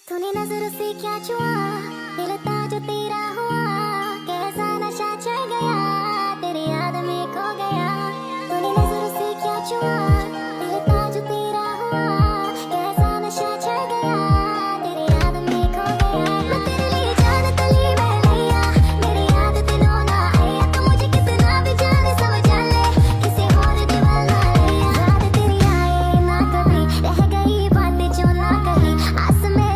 तूने नजर से क्या छुआ, दिल था जो तेरा हुआ, कैसा नशा चढ़ गया, तेरी याद में खो गया। तूने नजर से क्या छुआ, दिल था जो तेरा हुआ, कैसा नशा चढ़ गया, तेरी याद में खो गया। मैं तेरे लिए जान तली में लिया, मेरी याद दिनों ना आया, तो मुझे कितना भी जाने समझ ले, किसी और दीवाना लिया। याद तेरी आए ना कभी, रह गई बातें जो ना कही, आस में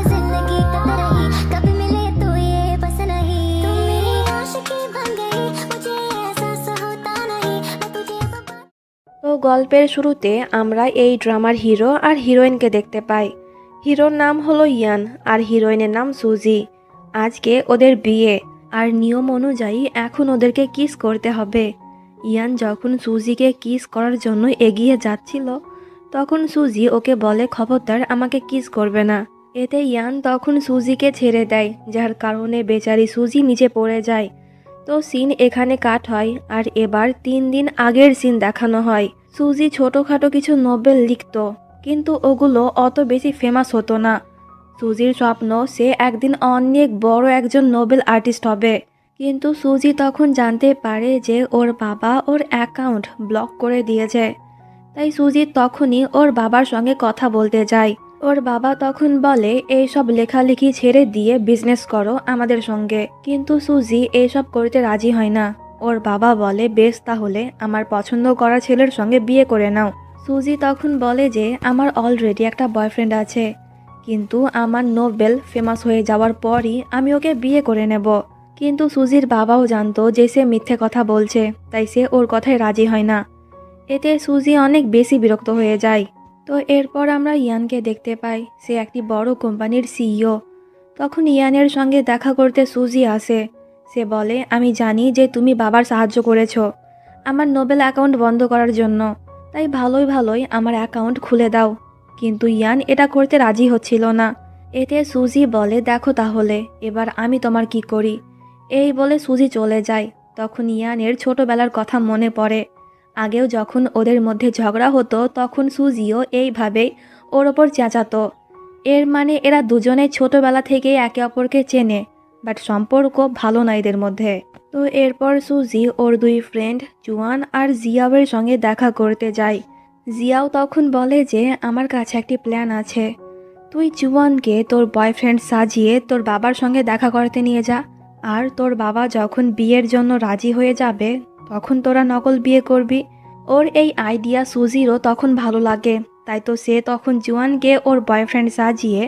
कभी मिले तो ये बस नहीं। तुम मेरी आशिकी बन गई, मुझे एहसास होता नहीं, मैं तुझे তো গল্পের শুরুতে আমরা এই ড্রামার হিরো আর হিরোইনকে দেখতে পাই। হিরোর নাম হলো ইয়ান আর হিরোইনের নাম সুজি। আজকে ওদের বিয়ে আর নিয়ম অনুযায়ী এখন ওদেরকে কিস করতে হবে। ইয়ান যখন সুজিকে কিস করার জন্য এগিয়ে যাচ্ছিল তখন সুজি ওকে বলে খবরদার আমাকে কিস করবে না। এতে ইয়ান তখন সুজিকে ছেড়ে দেয়, যার কারণে বেচারি সুজি নিচে পড়ে যায়। তো সিন এখানে কাট হয় আর এবার 3 দিন আগের সিন দেখানো হয়। সুজি ছোটোখাটো কিছু নোবেল লিখত, কিন্তু ওগুলো অত বেশি ফেমাস হতো না। সুজির স্বপ্ন সে একদিন অনেক বড় একজন নোবেল আর্টিস্ট হবে, কিন্তু সুজি তখন জানতে পারে যে ওর বাবা ওর অ্যাকাউন্ট ব্লক করে দিয়েছে। তাই সুজি তখনই ওর বাবার সঙ্গে কথা বলতে যায়। ওর বাবা তখন বলে এইসব লেখালেখি ছেড়ে দিয়ে বিজনেস করো আমাদের সঙ্গে, কিন্তু সুজি এইসব করতে রাজি হয় না। ওর বাবা বলে বেশ তাহলে আমার পছন্দ করা ছেলের সঙ্গে বিয়ে করে নাও। সুজি তখন বলে যে আমার অলরেডি একটা বয়ফ্রেন্ড আছে, কিন্তু আমার নোবেল ফেমাস হয়ে যাওয়ার পরই আমি ওকে বিয়ে করে নেব। কিন্তু সুজির বাবাও জানতো যে সে মিথ্যে কথা বলছে, তাই সে ওর কথায় রাজি হয় না। এতে সুজি অনেক বেশি বিরক্ত হয়ে যায়। তো এরপর আমরা ইয়ানকে দেখতে পাই, সে একটি বড় কোম্পানির সিইও। তখন ইয়ানের সঙ্গে দেখা করতে সুজি আসে। সে বলে আমি জানি যে তুমি বাবার সাহায্য করেছো আমার নোবেল অ্যাকাউন্ট বন্ধ করার জন্য, তাই ভালোই আমার অ্যাকাউন্ট খুলে দাও। কিন্তু ইয়ান এটা করতে রাজি হচ্ছিল না। এতে সুজি বলে দেখো তাহলে এবার আমি তোমার কি করি। এই বলে সুজি চলে যায়। তখন ইয়ানের ছোটবেলার কথা মনে পড়ে। আগেও যখন ওদের মধ্যে ঝগড়া হতো তখন সুজিও এইভাবেই ওর ওপর চেঁচাতো। এর মানে এরা দুজনে ছোটবেলা থেকেই একে অপরকে চেনে, বাট সম্পর্ক ভালো না এদের মধ্যে। তো এরপর সুজি ওর 2 ফ্রেন্ড জুয়ান আর জিয়াওয়ের সঙ্গে দেখা করতে যায়। জিয়াও তখন বলে যে আমার কাছে একটি প্ল্যান আছে, তুই জুয়ানকে তোর বয়ফ্রেন্ড সাজিয়ে তোর বাবার সঙ্গে দেখা করতে নিয়ে যা, আর তোর বাবা যখন বিয়ের জন্য রাজি হয়ে যাবে তখন তোরা নকল বিয়ে করবি। ওর এই আইডিয়া সুজিরও তখন ভালো লাগে, তাই তো সে তখন জুয়ানকে ওর বয়ফ্রেন্ড সাজিয়ে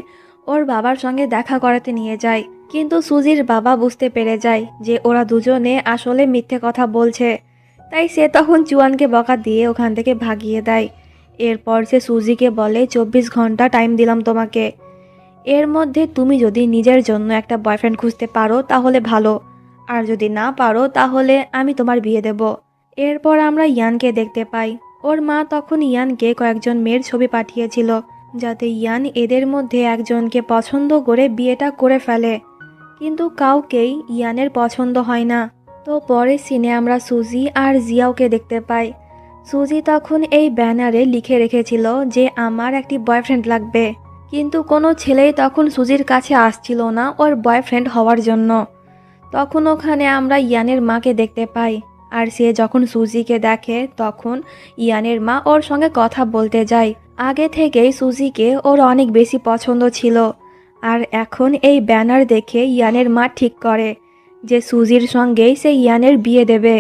ওর বাবার সঙ্গে দেখা করাতে নিয়ে যায়। কিন্তু সুজির বাবা বুঝতে পেরে যায় যে ওরা দুজনে আসলে মিথ্যে কথা বলছে, তাই সে তখন জুয়ানকে বকা দিয়ে ওখান থেকে ভাগিয়ে দেয়। এরপর সে সুজিকে বলে 24 ঘন্টা টাইম দিলাম তোমাকে, এর মধ্যে তুমি যদি নিজের জন্য একটা বয়ফ্রেন্ড খুঁজতে পারো তাহলে ভালো, আর যদি না পারো তাহলে আমি তোমার বিয়ে দেব। এরপর আমরা ইয়ানকে দেখতে পাই। ওর মা তখন ইয়ানকে কয়েকজন মেয়ের ছবি পাঠিয়েছিল, যাতে ইয়ান এদের মধ্যে একজনকে পছন্দ করে বিয়েটা করে ফেলে, কিন্তু কাউকেই ইয়ানের পছন্দ হয় না। তো পরের সিনে আমরা সুজি আর জিয়াওকে দেখতে পাই। সুজি তখন এই ব্যানারে লিখে রেখেছিল যে আমার একটি বয়ফ্রেন্ড লাগবে, কিন্তু কোনো ছেলেই তখন সুজির কাছে আসছিল না ওর বয়ফ্রেন্ড হওয়ার জন্য। তখন ওখানে আমরা ইয়ানের মাকে দেখতে পাই, আর সে যখন সুজিকে দেখে তখন ইয়ানের মা ওর সঙ্গে কথা বলতে যায়। আগে থেকেই সুজিকে ওর অনেক বেশি পছন্দ ছিল, আর এখন এই ব্যানার দেখে ইয়ানের মা ঠিক করে যে সুজির সঙ্গেই সে ইয়ানের বিয়ে দেবে।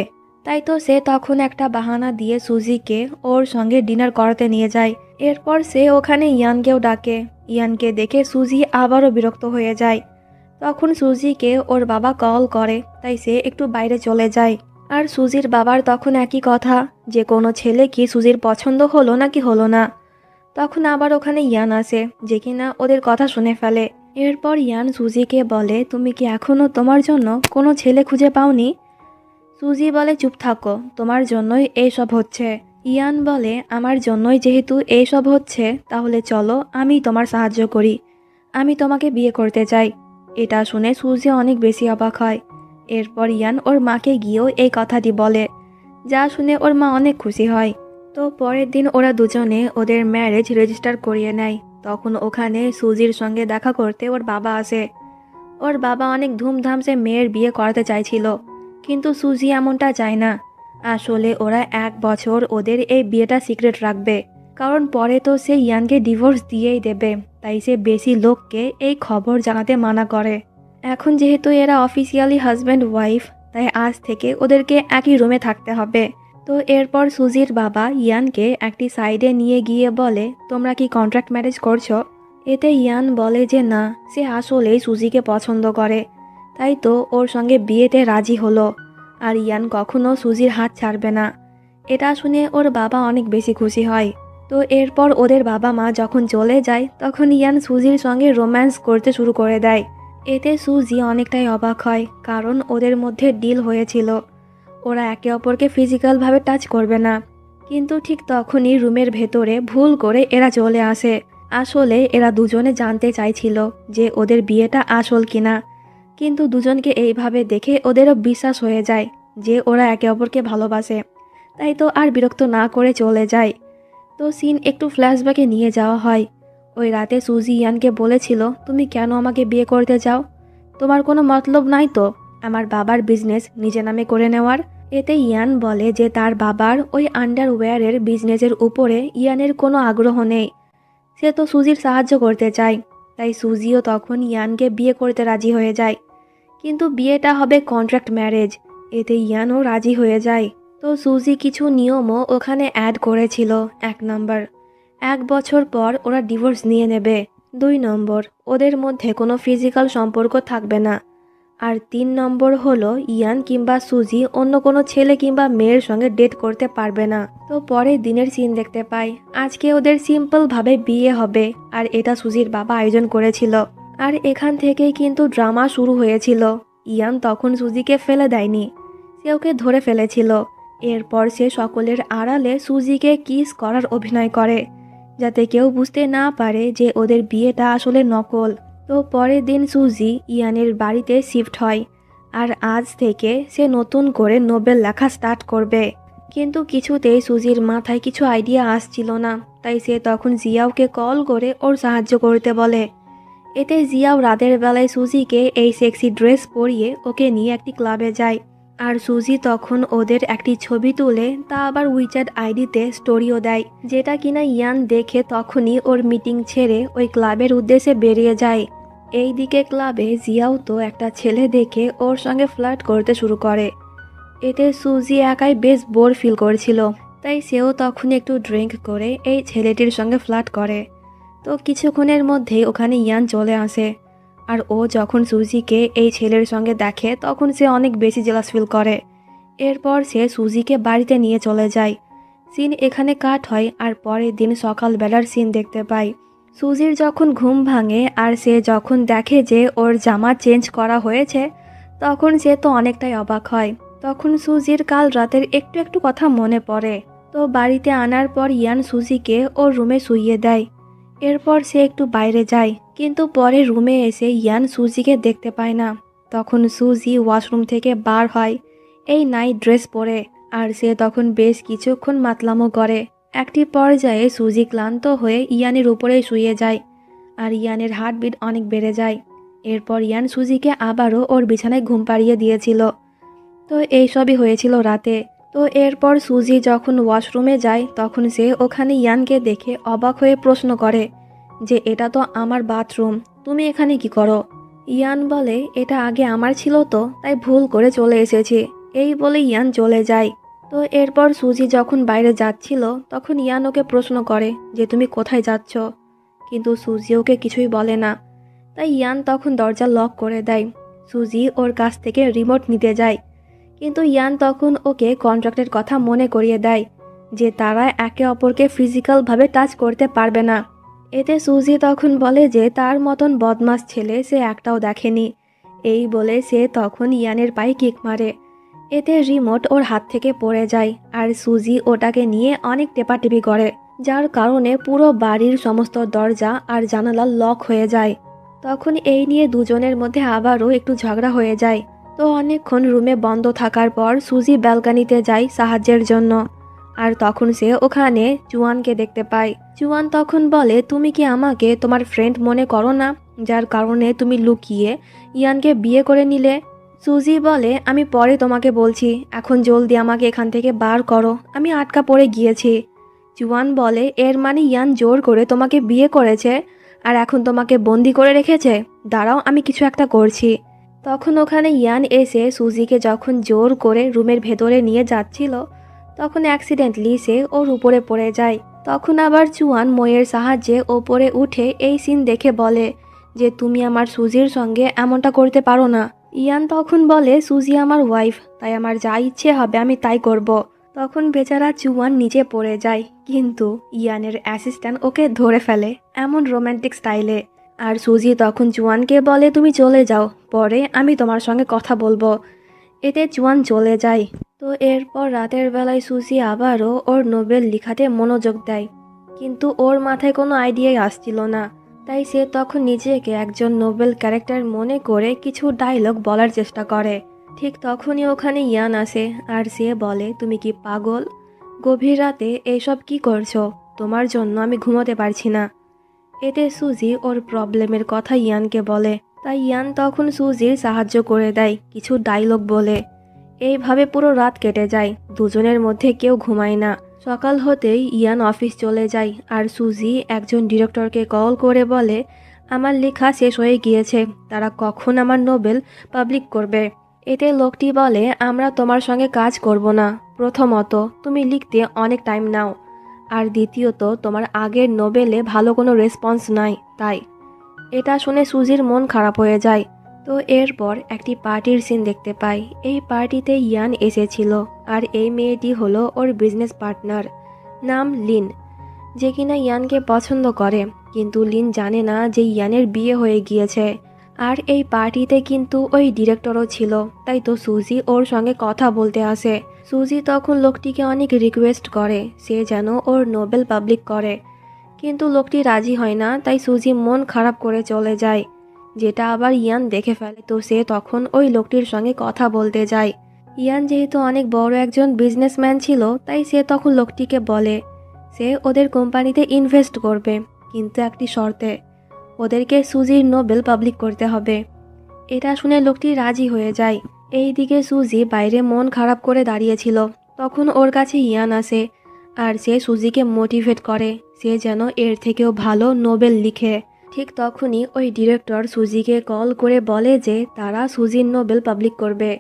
তাই তো সে তখন একটা বাহানা দিয়ে সুজিকে ওর সঙ্গে ডিনার করাতে নিয়ে যায়। এরপর সে ওখানে ইয়ানকেও ডাকে। ইয়ানকে দেখে সুজি আবারও বিরক্ত হয়ে যায়। তখন সুজিকে ওর বাবা কল করে, তাই সে একটু বাইরে চলে যায়। আর সুজির বাবার তখন একই কথা যে কোনো ছেলে কি সুজির পছন্দ হলো নাকি হলো না। তখন আবার ওখানে ইয়ান আসে, যে কিনা ওদের কথা শুনে ফেলে। এরপর ইয়ান সুজিকে বলে তুমি কি এখনও তোমার জন্য কোনো ছেলে খুঁজে পাওনি? সুজি বলে চুপ থাকো, তোমার জন্যই এইসব হচ্ছে। ইয়ান বলে আমার জন্যই যেহেতু এইসব হচ্ছে তাহলে চলো আমি তোমার সাহায্য করি, আমি তোমাকে বিয়ে করতে চাই। এটা শুনে সুজি অনেক বেশি অবাক হয়। এরপর ইয়ান ওর মাকে গিয়েও এই কথাটি বলে, যা শুনে ওর মা অনেক খুশি হয়। তো পরের দিন ওরা দুজনে ওদের ম্যারেজ রেজিস্টার করিয়ে নেয়। তখন ওখানে সুজির সঙ্গে দেখা করতে ওর বাবা আসে। ওর বাবা অনেক ধুমধামসে মেয়ের বিয়ে করাতে চাইছিল, কিন্তু সুজি এমনটা চায় না। আসলে ওরা 1 বছর ওদের এই বিয়েটা সিক্রেট রাখবে, কারণ পরে তো সে ইয়ানকে ডিভোর্স দিয়েই দেবে। তাই সে বেশি লোককে এই খবর জানাতে মানা করে। এখন যেহেতু এরা অফিসিয়ালি হাজব্যান্ড ওয়াইফ, তাই আজ থেকে ওদেরকে একই রুমে থাকতে হবে। তো এরপর সুজির বাবা ইয়ানকে একটি সাইডে নিয়ে গিয়ে বলে, তোমরা কি কন্ট্রাক্ট ম্যারেজ করছো? এতে ইয়ান বলে যে না, সে আসলেই সুজিকে পছন্দ করে, তাই তো ওর সঙ্গে বিয়েতে রাজি হলো। আর ইয়ান কখনো সুজির হাত ছাড়বে না। এটা শুনে ওর বাবা অনেক বেশি খুশি হয়। তো এরপর ওদের বাবা মা যখন চলে যায়, তখন ইয়ান সুজির সঙ্গে রোম্যান্স করতে শুরু করে দেয়। এতে সুজি অনেকটাই অবাক হয়, কারণ ওদের মধ্যে ডিল হয়েছিল ওরা একে অপরকে ফিজিক্যালভাবে টাচ করবে না। কিন্তু ঠিক তখনই রুমের ভেতরে ভুল করে এরা চলে আসে। আসলে এরা দুজনে জানতে চাইছিল যে ওদের বিয়েটা আসল কিনা, কিন্তু দুজনকে এইভাবে দেখে ওদেরও বিশ্বাস হয়ে যায় যে ওরা একে অপরকে ভালোবাসে। তাই তো আর বিরক্ত না করে চলে যায়। তো সিন একটু ফ্ল্যাশব্যাকে নিয়ে যাওয়া হয়। ওই রাতে সুজি ইয়ানকে বলেছিল, তুমি কেন আমাকে বিয়ে করতে চাও? তোমার কোনো মতলব নাই তো আমার বাবার বিজনেস নিজে নামে করে নেওয়ার? এতে ইয়ান বলে যে তার বাবার ওই আন্ডারওয়্যারের বিজনেসের উপরে ইয়ানের কোনো আগ্রহ নেই, সে তো সুজির সাহায্য করতে চায়। তাই সুজিও তখন ইয়ানকে বিয়ে করতে রাজি হয়ে যায়, কিন্তু বিয়েটা হবে কন্ট্রাক্ট ম্যারেজ। এতে ইয়ানও রাজি হয়ে যায়। তো সুজি কিছু নিয়মও ওখানে অ্যাড করেছিল। 1 নম্বর, 1 বছর পর ওরা ডিভোর্স নিয়ে নেবে। 2 নম্বর, ওদের মধ্যে কোনো ফিজিক্যাল সম্পর্ক থাকবে না। আর 3 নম্বর হলো ইয়ান কিংবা সুজি অন্য কোনো ছেলে কিংবা মেয়ের সঙ্গে ডেট করতে পারবে না। তো পরের দিনের সিন দেখতে পাই, আজকে ওদের সিম্পলভাবে বিয়ে হবে, আর এটা সুজির বাবা আয়োজন করেছিল। আর এখান থেকেই কিন্তু ড্রামা শুরু হয়েছিল। ইয়ান তখন সুজিকে ফেলে দেয়নি, সে ওকে ধরে ফেলেছিল। এরপর সে সকলের আড়ালে সুজিকে কিস করার অভিনয় করে, যাতে কেউ বুঝতে না পারে যে ওদের বিয়েটা আসলে নকল। তো পরের দিন সুজি ইয়ানের বাড়িতে শিফট হয়, আর আজ থেকে সে নতুন করে নোবেল লেখা স্টার্ট করবে। কিন্তু কিছুতেই সুজির মাথায় কিছু আইডিয়া আসছিল না, তাই সে তখন জিয়াওকে কল করে ওর সাহায্য করতে বলে। এতে জিয়াও রাতের বেলায় সুজিকে এই সেক্সি ড্রেস পরিয়ে ওকে নিয়ে একটি ক্লাবে যায়। আর সুজি তখন ওদের একটি ছবি তুলে তা আবার উইচ্যাট আইডিতে স্টোরিও দেয়, যেটা কিনা ইয়ান দেখে তখনই ওর মিটিং ছেড়ে ওই ক্লাবের উদ্দেশ্যে বেরিয়ে যায়। এইদিকে ক্লাবে জিয়াও তো একটা ছেলে দেখে ওর সঙ্গে ফ্লার্ট করতে শুরু করে। এতে সুজি একাই বেশ বোর ফিল করছিল, তাই সেও তখন একটু ড্রিঙ্ক করে এই ছেলেটির সঙ্গে ফ্লার্ট করে। তো কিছুক্ষণের মধ্যেই ওখানে ইয়ান চলে আসে, আর ও যখন সুজিকে এই ছেলের সঙ্গে দেখে তখন সে অনেক বেশি জেলাস ফিল করে। এরপর সে সুজিকে বাড়িতে নিয়ে চলে যায়। সিন এখানে কাট হয়, আর পরের দিন সকালবেলার সিন দেখতে পাই। সুজির যখন ঘুম ভাঙে আর সে যখন দেখে যে ওর জামা চেঞ্জ করা হয়েছে, তখন সে তো অনেকটাই অবাক হয়। তখন সুজির কাল রাতের একটু একটু কথা মনে পড়ে। তো বাড়িতে আনার পর ইয়ান সুজিকে ওর রুমে শুইয়ে দেয়। এরপর সে একটু বাইরে যায়, কিন্তু পরে রুমে এসে ইয়ান সুজিকে দেখতে পায় না। তখন সুজি ওয়াশরুম থেকে বার হয় এই নাইট ড্রেস পরে, আর সে তখন বেশ কিছুক্ষণ মাতলামো করে। একটি পর্যায়ে সুজি ক্লান্ত হয়ে ইয়ানের উপরে শুয়ে যায়, আর ইয়ানের হার্টবিট অনেক বেড়ে যায়। এরপর ইয়ান সুজিকে আবারও ওর বিছানায় ঘুম পাড়িয়ে দিয়েছিল। তো এইসবই হয়েছিল রাতে। তো এরপর সুজি যখন ওয়াশরুমে যায়, তখন সে ওখানে ইয়ানকে দেখে অবাক হয়ে প্রশ্ন করে যে এটা তো আমার বাথরুম, তুমি এখানে কি করো? ইয়ান বলে, এটা আগে আমার ছিল তো, তাই ভুল করে চলে এসেছি। এই বলে ইয়ান চলে যায়। তো এরপর সুজি যখন বাইরে যাচ্ছিল, তখন ইয়ান ওকে প্রশ্ন করে যে তুমি কোথায় যাচ্ছ, কিন্তু সুজি ওকে কিছুই বলে না। তাই ইয়ান তখন দরজা লক করে দেয়। সুজি ওর কাছ থেকে রিমোট নিতে যায়, কিন্তু ইয়ান তখন ওকে কন্ট্রাক্টের কথা মনে করিয়ে দেয় যে তারা একে অপরকে ফিজিক্যালভাবে টাচ করতে পারবে না। এতে সুজি তখন বলে যে তার মতন বদমাস ছেলে সে একটাও দেখেনি। এই বলে সে তখন ইয়ানের পায়ে কিক মারে। এতে রিমোট ওর হাত থেকে পড়ে যায়, আর সুজি ওটাকে নিয়ে অনেক টেপাটেপি করে, যার কারণে পুরো বাড়ির সমস্ত দরজা আর জানালা লক হয়ে যায়। তখন এই নিয়ে দুজনের মধ্যে আবারও একটু ঝগড়া হয়ে যায়। তো অনেকক্ষণ রুমে বন্ধ থাকার পর সুজি ব্যালকানিতে যায় সাহায্যের জন্য, আর তখন সে ওখানে জুয়ানকে দেখতে পায়। জুয়ান তখন বলে, তুমি কি আমাকে তোমার ফ্রেন্ড মনে করো না, যার কারণে তুমি লুকিয়ে ইয়ানকে বিয়ে করে নিলে? সুজি বলে, আমি পরে তোমাকে বলছি, এখন জলদি আমাকে এখান থেকে বার করো, আমি আটকা পড়ে গিয়েছি। জুয়ান বলে, এর মানে ইয়ান জোর করে তোমাকে বিয়ে করেছে আর এখন তোমাকে বন্দি করে রেখেছে? দাঁড়াও, আমি কিছু একটা করছি। তখন ওখানে ইয়ান এসে সুজিকে যখন জোর করে রুমের ভেতরে নিয়ে যাচ্ছিল, তখন অ্যাক্সিডেন্টলি সে ওর উপরে পড়ে যায়। তখন আবার জুয়ান ময়ের সাহায্যে ওপরে উঠে এই সিন দেখে বলে যে, তুমি আমার সুজির সঙ্গে এমনটা করতে পারো না। ইয়ান তখন বলে, সুজি আমার ওয়াইফ, তাই আমার যা ইচ্ছে হবে আমি তাই করব। তখন বেচারা জুয়ান নিচে পড়ে যায়, কিন্তু ইয়ানের অ্যাসিস্ট্যান্ট ওকে ধরে ফেলে এমন রোম্যান্টিক স্টাইলে। আর সুজি তখন জুয়ানকে বলে, তুমি চলে যাও, পরে আমি তোমার সঙ্গে কথা বলবো। এতে জুয়ান চলে যায়। তো এরপর রাতের বেলায় সুজি আবারও ওর নোবেল লেখাতে মনোযোগ দেয়, কিন্তু ওর মাথায় কোনো আইডিয়াই আসছিল না। তাই সে তখন নিজেকে একজন নোবেল ক্যারেক্টার মনে করে কিছু ডায়লগ বলার চেষ্টা করে। ঠিক তখনই ওখানে ইয়ান আসে আর সে বলে, তুমি কি পাগল? গভীর রাতে এইসব কি করছো? তোমার জন্য আমি ঘুমোতে পারছি না। এতে সুজি ওর প্রবলেমের কথা ইয়ানকে বলে, তাই ইয়ান তখন সুজির সাহায্য করে দেয় কিছু ডায়লগ বলে। এইভাবে পুরো রাত কেটে যায়, দুজনের মধ্যে কেউ ঘুমায় না। সকাল হতেই ইয়ান অফিস চলে যায় আর সুজি একজন ডিরেক্টরকে কল করে বলে, আমার লেখা শেষ হয়ে গিয়েছে, তারা কখন আমার নোবেল পাবলিক করবে? এতে লোকটি বলে, আমরা তোমার সঙ্গে কাজ করব না। প্রথমত, তুমি লিখতে অনেক টাইম নাও, আর দ্বিতীয়ত তোমার আগের নোবেলে ভালো কোনো রেসপন্স নাই, তাই। এটা শুনে সুজির মন খারাপ হয়ে যায়। তো এরপর একটি পার্টির সিন দেখতে পাই। এই পার্টিতে ইয়ান এসেছিল আর এই মেয়েটি হলো ওর বিজনেস পার্টনার, নাম লিন, যে কিনা ইয়ানকে পছন্দ করে। কিন্তু লিন জানে না যে ইয়ানের বিয়ে হয়ে গিয়েছে। আর এই পার্টিতে কিন্তু ওই ডিরেক্টরও ছিল, তাই তো সুজি ওর সঙ্গে কথা বলতে আসে। সুজি তখন লোকটিকে অনেক রিকোয়েস্ট করে সে যেন ওর নোবেল পাবলিক করে, কিন্তু লোকটি রাজি হয় না। তাই সুজি মন খারাপ করে চলে যায়, যেটা আবার ইয়ান দেখে ফেলে। তো সে তখন ওই লোকটির সঙ্গে কথা বলতে যায়। ইয়ান যেহেতু অনেক বড় একজন বিজনেসম্যান ছিল, তাই সে তখন লোকটিকে বলে সে ওদের কোম্পানিতে ইনভেস্ট করবে, কিন্তু একটি শর্তে, ওদেরকে সুজির নোবেল পাবলিক করতে হবে। এটা শুনে লোকটি রাজি হয়ে যায়। এইদিকে সুজি বাইরে মন খারাপ করে দাঁড়িয়েছিল, তখন ওর কাছে ইয়ান আসে আর সে সুজিকে মোটিভেট করে সে যেন এর থেকেও ভালো নোবেল লিখে। ঠিক তখনই ওই ডিরেক্টর সুজিকে কল করে বলে যে তারা সুজির নোবেল পাবলিক করবে।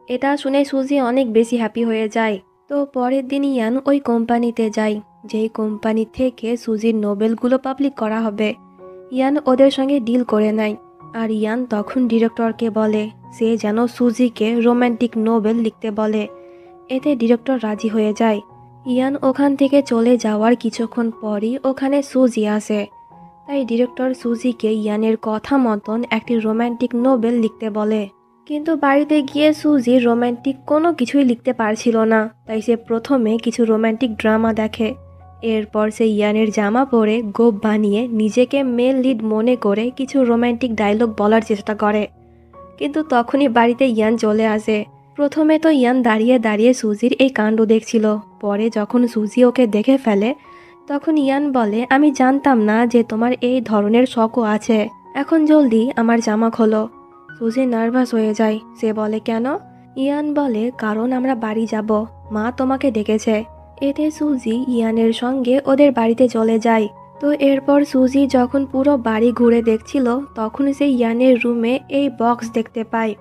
এটা শুনে সুজি অনেক বেশি হ্যাপি হয়ে যায়। তো পরের দিন ইয়ান ওই কোম্পানিতে যায়, যেই কোম্পানি থেকে সুজির নোবেলগুলো পাবলিক করা হবে। ইয়ান ওদের সঙ্গে ডিল করে নেয় আর ইয়ান তখন ডিরেক্টরকে বলে সে যেন সুজিকে রোম্যান্টিক নোবেল লিখতে বলে। এতে ডিরেক্টর রাজি হয়ে যায়। ইয়ান ওখান থেকে চলে যাওয়ার কিছুক্ষণ পরই ওখানে সুজি আসে, তাই ডিরেক্টর সুজিকে ইয়ানের কথা মতন একটি রোম্যান্টিক নোবেল লিখতে বলে। কিন্তু বাড়িতে গিয়ে সুজি রোম্যান্টিক কোনো কিছুই লিখতে পারছিল না, তাই সে প্রথমে কিছু রোম্যান্টিক ড্রামা দেখে। এরপর সে ইয়ানের জামা পরে গোপ বানিয়ে নিজেকে মেল লিড মনে করে কিছু রোম্যান্টিক ডায়লগ বলার চেষ্টা করে। কিন্তু তখনই বাড়িতে ইয়ান চলে আসে। প্রথমে তো ইয়ান দাঁড়িয়ে দাঁড়িয়ে সুজির এই কাণ্ড দেখছিল, পরে যখন সুজি ওকে দেখে ফেলে তখন ইয়ান বলে, আমি জানতাম না যে তোমার এই ধরনের শখও আছে, এখন জলদি আমার জামা খোলো। সুজি নার্ভাস হয়ে যায়, সে বলে, কেন? ইয়ান বলে, কারণ আমরা বাড়ি যাব, মা তোমাকে ডেকেছে। এতে সুজি ইয়ানের সঙ্গে ওদের বাড়িতে চলে যায়। তো এরপর সুজি যখন পুরো বাড়ি ঘুরে দেখছিল, তখন সে ইয়ানের রুমে এই বক্স দেখতে পায়।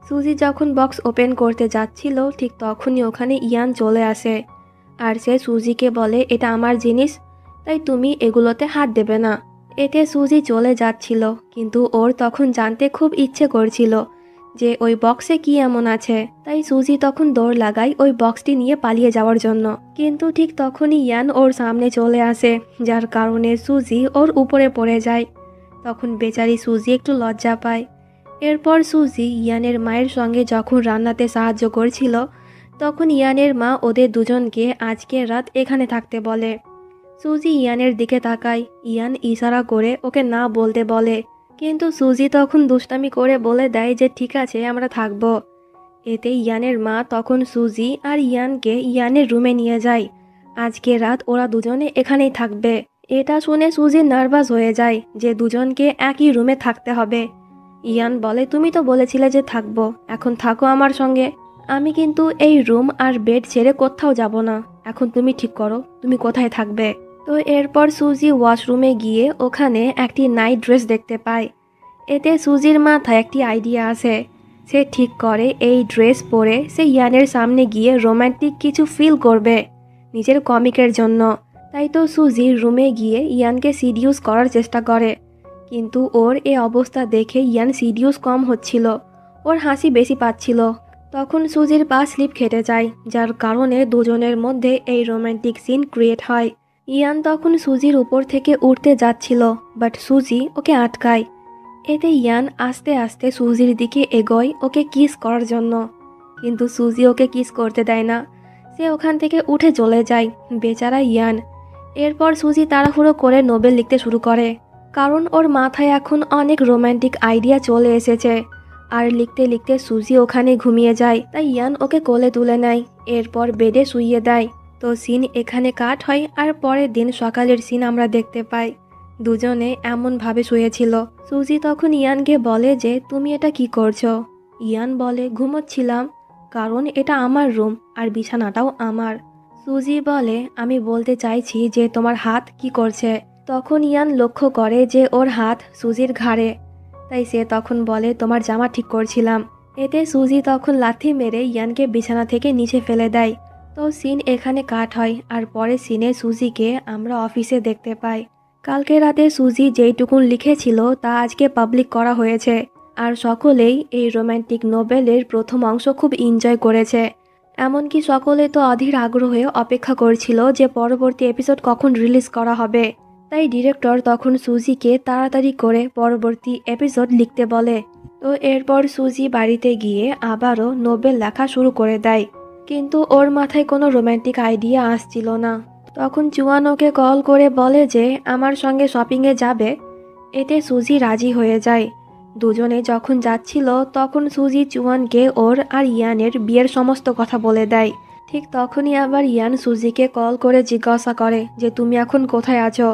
সুজি যখন বক্স ওপেন করতে যাচ্ছিল, ঠিক তখনই ওখানে ইয়ান চলে আসে আর সে সুজিকে বলে, এটা আমার জিনিস, তাই তুমি এগুলোতে হাত দেবে না। এতে সুজি চলে যাচ্ছিল, কিন্তু ওর তখন জানতে খুব ইচ্ছে করছিল যে ওই বক্সে কি এমন আছে। তাই সুজি তখন দৌড় লাগায় ওই বক্সটি নিয়ে পালিয়ে যাওয়ার জন্য। কিন্তু ঠিক তখনই ইয়ান ওর সামনে চলে আসে, যার কারণে সুজি ওর উপরে পড়ে যায়। তখন বেচারি সুজি একটু লজ্জা পায়। এরপর সুজি ইয়ানের মায়ের সঙ্গে যখন রান্নাতে সাহায্য করছিল, তখন ইয়ানের মা ওদের দুজনকে আজকে রাত এখানে থাকতে বলে। সুজি ইয়ানের দিকে তাকায়, ইয়ান ইশারা করে ওকে না বলতে বলে, কিন্তু সুজি তখন দুষ্টামি করে বলে দেয় যে ঠিক আছে, আমরা থাকবো। এতে ইয়ানের মা তখন সুজি আর ইয়ানকে ইয়ানের রুমে নিয়ে যায় আজকে রাত ওরা দুজনে এখানেই থাকবে। এটা শুনে সুজি নার্ভাস হয়ে যায় যে দুজনকে একই রুমে থাকতে হবে। ইয়ান বলে, তুমি তো বলেছিলে যে থাকবো, এখন থাকো আমার সঙ্গে। আমি কিন্তু এই রুম আর বেড ছেড়ে কোথাও যাব না। এখন তুমি ঠিক করো তুমি কোথায় থাকবে। তো এরপর সুজি ওয়াশরুমে গিয়ে ওখানে একটি নাইট ড্রেস দেখতে পায়। এতে সুজির মাথায় একটি আইডিয়া আসে। সে ঠিক করে এই ড্রেস পরে সে ইয়ানের সামনে গিয়ে রোমান্টিক কিছু ফিল করবে নিজের কমিকের জন্য। তাই তো সুজি রুমে গিয়ে ইয়ানকে সিডিউস করার চেষ্টা করে, কিন্তু ওর এ অবস্থা দেখে ইয়ান সিডিউস কম হচ্ছিল, ওর হাসি বেশি পাচ্ছিল। তখন সুজির পা স্লিপ খেটে যায়, যার কারণে দুজনের মধ্যে এই রোমান্টিক সিন ক্রিয়েট হয়। ইয়ান তখন সুজির উপর থেকে উঠতে যাচ্ছিল, বাট সুজি ওকে আটকায়। এতে ইয়ান আস্তে আস্তে সুজির দিকে এগোয় ওকে কিস করার জন্য, কিন্তু সুজি ওকে কিস করতে দেয় না। সে ওখান থেকে উঠে চলে যায়, বেচারা ইয়ান। এরপর সুজি তাড়াহুড়ো করে নোবেল লিখতে শুরু করে, কারণ ওর মাথায় এখন অনেক রোমান্টিক আইডিয়া চলে এসেছে। আর লিখতে লিখতে সুজি ওখানে ঘুমিয়ে যায়, তাই ইয়ান ওকে কোলে তুলে নেয়, এরপর বেডে শুইয়ে দেয়। তো সিন এখানে কাট হয়, আর পরের দিন সকালের সিন আমরা দেখতে পাই। দুজনে এমনভাবে শুয়েছিল। সুজি তখন ইয়ানকে বলে যে তুমি এটা কি করছো। ইয়ান বলে ঘুমোচ্ছিলাম, কারণ এটা আমার রুম আর বিছানাটাও আমার। সুজি বলে আমি বলতে চাইছি যে তোমার হাত কি করছে। তখন ইয়ান লক্ষ্য করে যে ওর হাত সুজির ঘাড়ে, তাই সে তখন বলে তোমার জামা ঠিক করছিলাম। এতে সুজি তখন লাথি মেরে ইয়ানকে বিছানা থেকে নিচে ফেলে দেয়। তো সিন এখানে কাট হয়, আর পরে সিনে সুজিকে আমরা অফিসে দেখতে পাই। কালকে রাতে সুজি যেইটুকুন লিখেছিল তা আজকে পাবলিক করা হয়েছে, আর সকলেই এই রোম্যান্টিক নোবেলের প্রথম অংশ খুব এনজয় করেছে। এমনকি সকলে তো অধীর আগ্রহে অপেক্ষা করছিল যে পরবর্তী এপিসোড কখন রিলিজ করা হবে। তাই ডিরেক্টর তখন সুজিকে তাড়াতাড়ি করে পরবর্তী এপিসোড লিখতে বলে। তো এরপর সুজি বাড়িতে গিয়ে আবারও নোবেল লেখা শুরু করে দেয়, কিন্তু ওর মাথায় কোনো রোম্যান্টিক আইডিয়া আসছিল না। তখন জুয়ান ওকে কল করে বলে যে আমার সঙ্গে শপিংয়ে যাবে। এতে সুজি রাজি হয়ে যায়। দুজনে যখন যাচ্ছিল তখন সুজি জুয়ানকে ওর আর ইয়ানের বিয়ের সমস্ত কথা বলে দেয়। ঠিক তখনই আবার ইয়ান সুজিকে কল করে জিজ্ঞাসা করে যে তুমি এখন কোথায় আছো।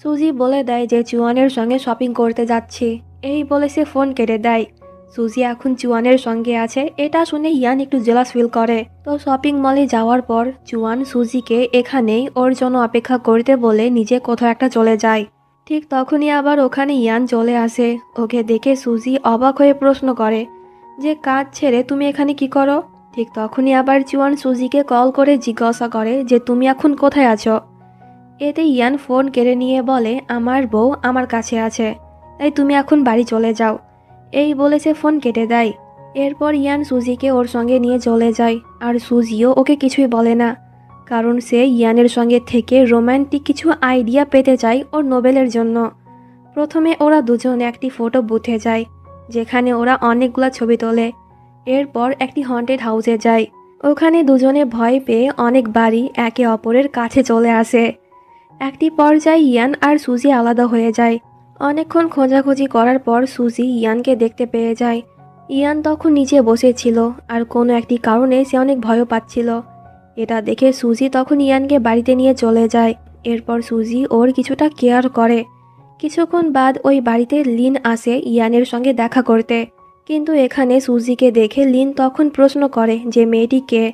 সুজি বলে দেয় যে জুয়ানের সঙ্গে শপিং করতে যাচ্ছি। এই বলে সে ফোন কেটে দেয়। সুজি এখন জুয়ানের সঙ্গে আছে, এটা শুনে ইয়ান একটু জেলাস ফিল করে। তো শপিং মলে যাওয়ার পর জুয়ান সুজিকে এখানেই ওর জন্য অপেক্ষা করতে বলে নিজে কোথাও একটা চলে যায়। ঠিক তখনই আবার ওখানে ইয়ান চলে আসে। ওকে দেখে সুজি অবাক হয়ে প্রশ্ন করে যে কাজ ছেড়ে তুমি এখানে কি করো। ঠিক তখনই আবার জুয়ান সুজিকে কল করে জিজ্ঞাসা করে যে তুমি এখন কোথায় আছো। এতে ইয়ান ফোন কেড়ে নিয়ে বলে আমার বউ আমার কাছে আছে, তাই তুমি এখন বাড়ি চলে যাও। এই বলে সে ফোন কেটে দেয়। এরপর ইয়ান সুজিকে ওর সঙ্গে নিয়ে চলে যায়, আর সুজিও ওকে কিছুই বলে না, কারণ সে ইয়ানের সঙ্গে থেকে রোম্যান্টিক কিছু আইডিয়া পেতে চায় ওর নোবেলের জন্য। প্রথমে ওরা দুজনে একটি ফটো বুথে যায়, যেখানে ওরা অনেকগুলো ছবি তোলে। এরপর একটি হন্টেড হাউসে যায়। ওখানে দুজনে ভয় পেয়ে অনেক বাড়ি একে অপরের কাছে চলে আসে। একটি পর্যায়ে ইয়ান আর সুজি আলাদা হয়ে যায়। অনেকক্ষণ খোঁজাখুঁজি করার পর সুজি ইয়ানকে দেখতে পেয়ে যায়। ইয়ান তখন নিচে বসেছিল, আর কোনো একটি কারণে সে অনেক ভয়ও পাচ্ছিল। এটা দেখে সুজি তখন ইয়ানকে বাড়িতে নিয়ে চলে যায়। এরপর সুজি ওর কিছুটা কেয়ার করে। কিছুক্ষণ বাদ ওই বাড়িতে লিন আসে ইয়ানের সঙ্গে দেখা করতে, কিন্তু এখানে সুজিকে দেখে লিন তখন প্রশ্ন করে যে মেয়েটি কে।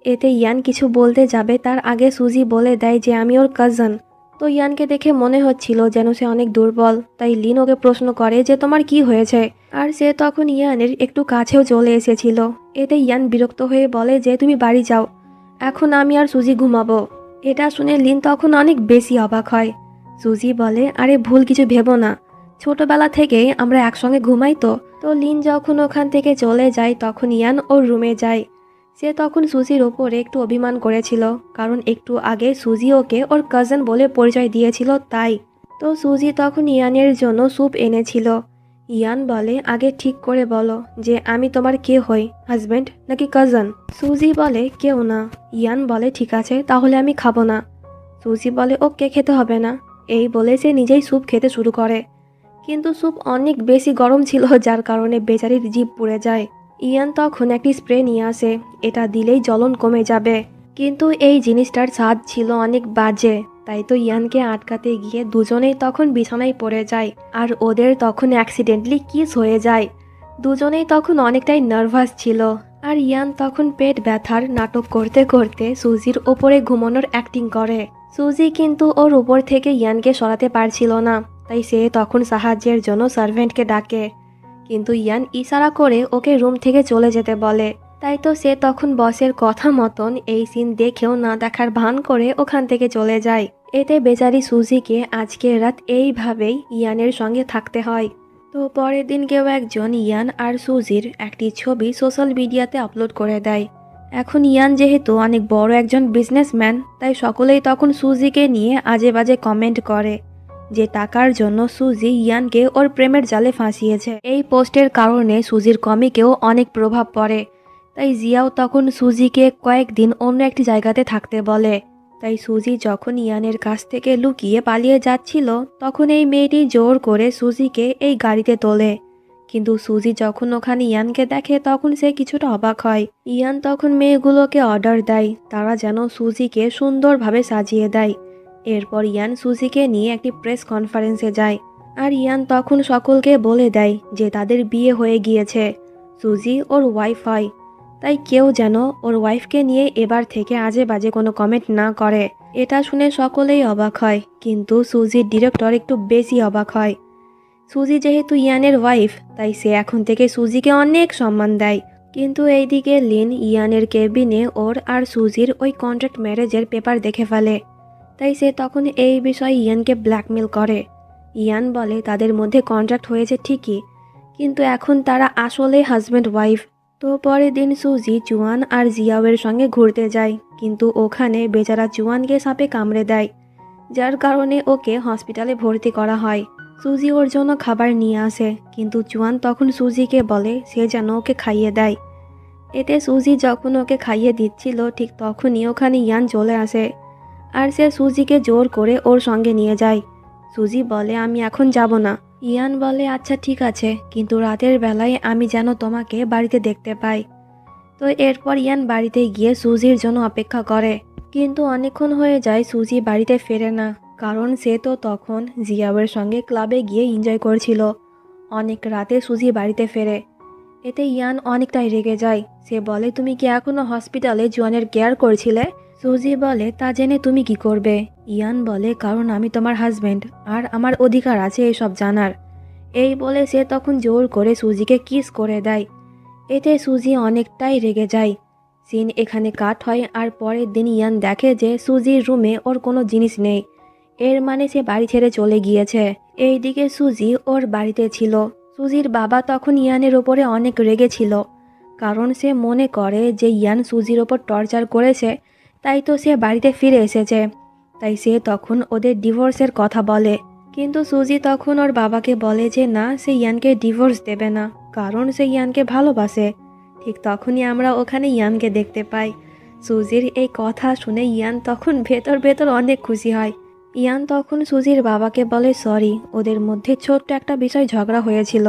এতে ইয়ান কিছু বলতে যাবে তার আগে সুজি বলে দেয় যে আমি ওর কাজিন। তো ইয়ানকে দেখে মনে হচ্ছিল যেন সে অনেক দুর্বল, তাই লিন ওকে প্রশ্ন করে যে তোমার কি হয়েছে। আর সে তখন ইয়ানের একটু কাছেও চলে এসেছিল। এতে ইয়ান বিরক্ত হয়ে বলে যে তুমি বাড়ি যাও, এখন আমি আর সুজি ঘুমাবো। এটা শুনে লিন তখন অনেক বেশি অবাক হয়। সুজি বলে আরে ভুল কিছু ভেবো না, ছোটবেলা থেকে আমরা একসঙ্গে ঘুমাই। তো লিন যখন ওখান থেকে চলে যায় তখন ইয়ান ওর রুমে যায়। সে তখন সুজির ওপরে একটু অভিমান করেছিল, কারণ একটু আগে সুজি ওকে ওর কাজিন বলে পরিচয় দিয়েছিল তাই। তো সুজি তখন ইয়ানের জন্য স্যুপ এনেছিল। ইয়ান বলে আগে ঠিক করে বলো যে আমি তোমার কে হই, হাজব্যান্ড নাকি কাজিন। সুজি বলে কেউ না। ইয়ান বলে ঠিক আছে, তাহলে আমি খাবো না। সুজি বলে ওকে খেতে হবে না। এই বলে সে নিজেই স্যুপ খেতে শুরু করে, কিন্তু স্যুপ অনেক বেশি গরম ছিল, যার কারণে বেচারির জিভ পুড়ে যায়। ইয়ান তখন একটি স্প্রে নিয়ে আসে, এটা দিলেই জ্বলন কমে যাবে। কিন্তু এই জিনিসটার স্বাদ ছিল অনেক বাজে, তাই তো ইয়ানকে আটকাতে গিয়ে দুজনেই তখন বিছানায় পড়ে যায় আর ওদের তখন অ্যাক্সিডেন্টলি কিস হয়ে যায়। দুজনেই তখন অনেকটাই নার্ভাস ছিল আর ইয়ান তখন পেট ব্যথার নাটক করতে করতে সুজির ওপরে ঘুমানোর অ্যাক্টিং করে। সুজি কিন্তু ওর উপর থেকে ইয়ানকে সরাতে পারছিল না, তাই সে তখন সাহায্যের জন্য সার্ভেন্টকে ডাকে, কিন্তু ইয়ান ইশারা করে ওকে রুম থেকে চলে যেতে বলে। তাই তো সে তখন বসের কথা মতন এই সিন দেখেও না দেখার ভান করে ওখান থেকে চলে যায়। এতে বেচারি সুজিকে আজকের রাত এইভাবেই ইয়ানের সঙ্গে থাকতে হয়। তো পরের দিন কেউ একজন ইয়ান আর সুজির একটি ছবি সোশ্যাল মিডিয়াতে আপলোড করে দেয়। এখন ইয়ান যেহেতু অনেক বড় একজন বিজনেসম্যান, তাই সকলেই তখন সুজিকে নিয়ে আজে বাজে কমেন্ট করে যে টাকার জন্য সুজি ইয়ানকে ওর প্রেমের জালে ফাঁসিয়েছে। এই পোস্টের কারণে সুজির কমিকেও অনেক প্রভাব পড়ে, তাই জিয়াও তখন সুজিকে কয়েকদিন অন্য একটি জায়গাতে থাকতে বলে। তাই সুজি যখন ইয়ানের কাছ থেকে লুকিয়ে পালিয়ে যাচ্ছিল, তখন এই মেয়েটি জোর করে সুজিকে এই গাড়িতে তোলে। কিন্তু সুজি যখন ওখানে ইয়ানকে দেখে তখন সে কিছুটা অবাক হয়। ইয়ান তখন মেয়েগুলোকে অর্ডার দেয় তারা যেন সুজিকে সুন্দরভাবে সাজিয়ে দেয়। এরপর ইয়ান সুজিকে নিয়ে একটি প্রেস কনফারেন্সে যায় আর ইয়ান তখন সকলকে বলে দেয় যে তাদের বিয়ে হয়ে গিয়েছে, সুজি ওর ওয়াইফ হয়, তাই কেউ যেন ওর ওয়াইফকে নিয়ে এবার থেকে আজে বাজে কোনো কমেন্ট না করে। এটা শুনে সকলেই অবাক হয়, কিন্তু সুজির ডিরেক্টর একটু বেশি অবাক হয়। সুজি যেহেতু ইয়ানের ওয়াইফ, তাই সে এখন থেকে সুজিকে অনেক সম্মান দেয়। কিন্তু এইদিকে লিন ইয়ানের কেবিনে ওর আর সুজির ওই কন্ট্রাক্ট ম্যারেজের পেপার দেখে ফেলে, তাই সে তখন এই বিষয়ে ইয়ানকে ব্ল্যাকমেল করে। ইয়ান বলে তাদের মধ্যে কন্ট্রাক্ট হয়েছে ঠিকই, কিন্তু এখন তারা আসলে হাজব্যান্ড ওয়াইফ। তো পরের দিন সুজি জুয়ান আর জিয়াওয়ের সঙ্গে ঘুরতে যায়, কিন্তু ওখানে বেচারা জুয়ানকে সাপে কামড়ে দেয়, যার কারণে ওকে হসপিটালে ভর্তি করা হয়। সুজি ওর জন্য খাবার নিয়ে আসে, কিন্তু জুয়ান তখন সুজিকে বলে সে যেন ওকে খাইয়ে দেয়। এতে সুজি যখন ওকে খাইয়ে দিচ্ছিল ঠিক তখনই ওখানে ইয়ান চলে আসে আর সে সুজিকে জোর করে ওর সঙ্গে নিয়ে যায়। সুজি বলে আমি এখন যাব না। ইয়ান বলে আচ্ছা ঠিক আছে, কিন্তু রাতের বেলায় আমি যেন তোমাকে বাড়িতে দেখতে পাই। তো এরপর ইয়ান বাড়িতে গিয়ে সুজির জন্য অপেক্ষা করে, কিন্তু অনেকক্ষণ হয়ে যায় সুজি বাড়িতে ফেরে না, কারণ সে তো তখন জিয়াওয়ের সঙ্গে ক্লাবে গিয়ে এনজয় করছিল। অনেক রাতে সুজি বাড়িতে ফেরে, এতে ইয়ান অনেকটাই রেগে যায়। সে বলে তুমি কি এখনো হসপিটালে জুয়ানের কেয়ার করছিলে? সুজি বলে তা জেনে তুমি কি করবে? ইয়ান বলে কারণ আমি তোমার হাজব্যান্ড আর আমার অধিকার আছে এসব জানার। এই বলে সে তখন জোর করে সুজিকে কিস করে দেয়। এতে সুজি অনেকটাই রেগে যায়। সিন এখানে কাট হয় আর পরের দিন ইয়ান দেখে যে সুজির রুমে ওর কোনো জিনিস নেই, এর মানে সে বাড়ি ছেড়ে চলে গিয়েছে। এইদিকে সুজি ওর বাড়িতে ছিল। সুজির বাবা তখন ইয়ানের ওপরে অনেক রেগে ছিল, কারণ সে মনে করে যে ইয়ান সুজির ওপর টর্চার করেছে, তাই তো সে বাড়িতে ফিরে এসেছে। তাই সে তখন ওদের ডিভোর্সের কথা বলে, কিন্তু সুজি তখন ওর বাবাকে বলে যে না, সে ইয়ানকে ডিভোর্স দেবে না, কারণ সে ইয়ানকে ভালোবাসে। ঠিক তখনই আমরা ওখানে ইয়ানকে দেখতে পাই। সুজির এই কথা শুনে ইয়ান তখন ভেতর ভেতর অনেক খুশি হয়। ইয়ান তখন সুজির বাবাকে বলে সরি, ওদের মধ্যে ছোট্ট একটা বিষয় ঝগড়া হয়েছিল,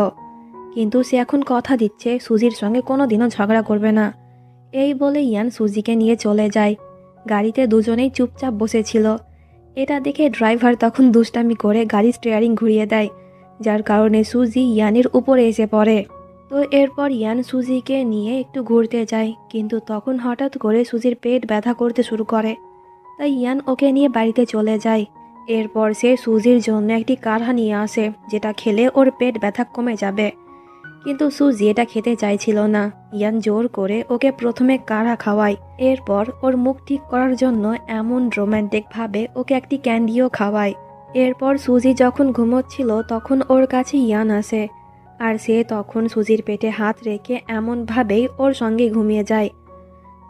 কিন্তু সে এখন কথা দিচ্ছে সুজির সঙ্গে কোনোদিনও ঝগড়া করবে না। এই বলে ইয়ান সুজিকে নিয়ে চলে যায়। গাড়িতে দুজনেই চুপচাপ বসেছিল। এটা দেখে ড্রাইভার তখন দুষ্টামি করে গাড়ির স্টিয়ারিং ঘুরিয়ে দেয়, যার কারণে সুজি ইয়ানের উপরে এসে পড়ে। তো এরপর ইয়ান সুজিকে নিয়ে একটু ঘুরতে যায়, কিন্তু তখন হঠাৎ করে সুজির পেট ব্যথা করতে শুরু করে, তাই ইয়ান ওকে নিয়ে বাড়িতে চলে যায়। এরপর সে সুজির জন্য একটি কাঢ়া নিয়ে আসে, যেটা খেলে ওর পেট ব্যথা কমে যাবে, কিন্তু সুজি এটা খেতে চাইছিল না। ইয়ান জোর করে ওকে প্রথমে কাঢ়া খাওয়ায়, এরপর ওর মুখ ঠিক করার জন্য এমন রোম্যান্টিক ভাবে ওকে একটি ক্যান্ডিও খাওয়ায়। এরপর সুজি যখন ঘুমোচ্ছিল তখন ওর কাছে ইয়ান আসে, আর সে তখন সুজির পেটে হাত রেখে এমনভাবেই ওর সঙ্গে ঘুমিয়ে যায়।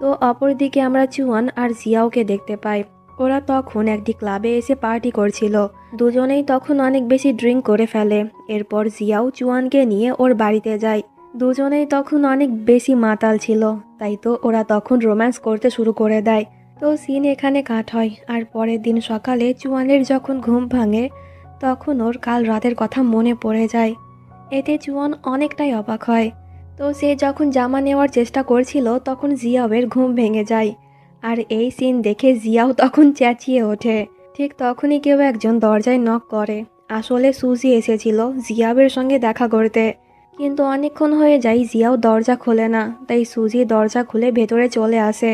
তো অপরদিকে আমরা জুয়ান আর জিয়াওকে দেখতে পাই। ওরা তখন একটি ক্লাবে এসে পার্টি করছিল। দুজনেই তখন অনেক বেশি ড্রিঙ্ক করে ফেলে। এরপর জিয়াও জুয়ানকে নিয়ে ওর বাড়িতে যায়। দুজনেই তখন অনেক বেশি মাতাল ছিল, তাই তো ওরা তখন রোম্যান্স করতে শুরু করে দেয়। তো সিন এখানে কাট হয়। আর পরের দিন সকালে জুয়ানের যখন ঘুম ভাঙে তখন ওর কাল রাতের কথা মনে পড়ে যায়। এতে জুয়ান অনেকটাই অবাক হয়। তো সে যখন জামা নেওয়ার চেষ্টা করছিল তখন জিয়াওয়ের ঘুম ভেঙে যায়, আর এই সিন দেখে জিয়াও তখন চেঁচিয়ে ওঠে। ঠিক তখনই কেউ একজন দরজায় নক করে। আসলে সুজি এসেছিল জিয়াবের সঙ্গে দেখা করতে, কিন্তু অনেকক্ষণ হয়ে যায় জিয়াও দরজা খোলে না, তাই সুজি দরজা খুলে ভেতরে চলে আসে।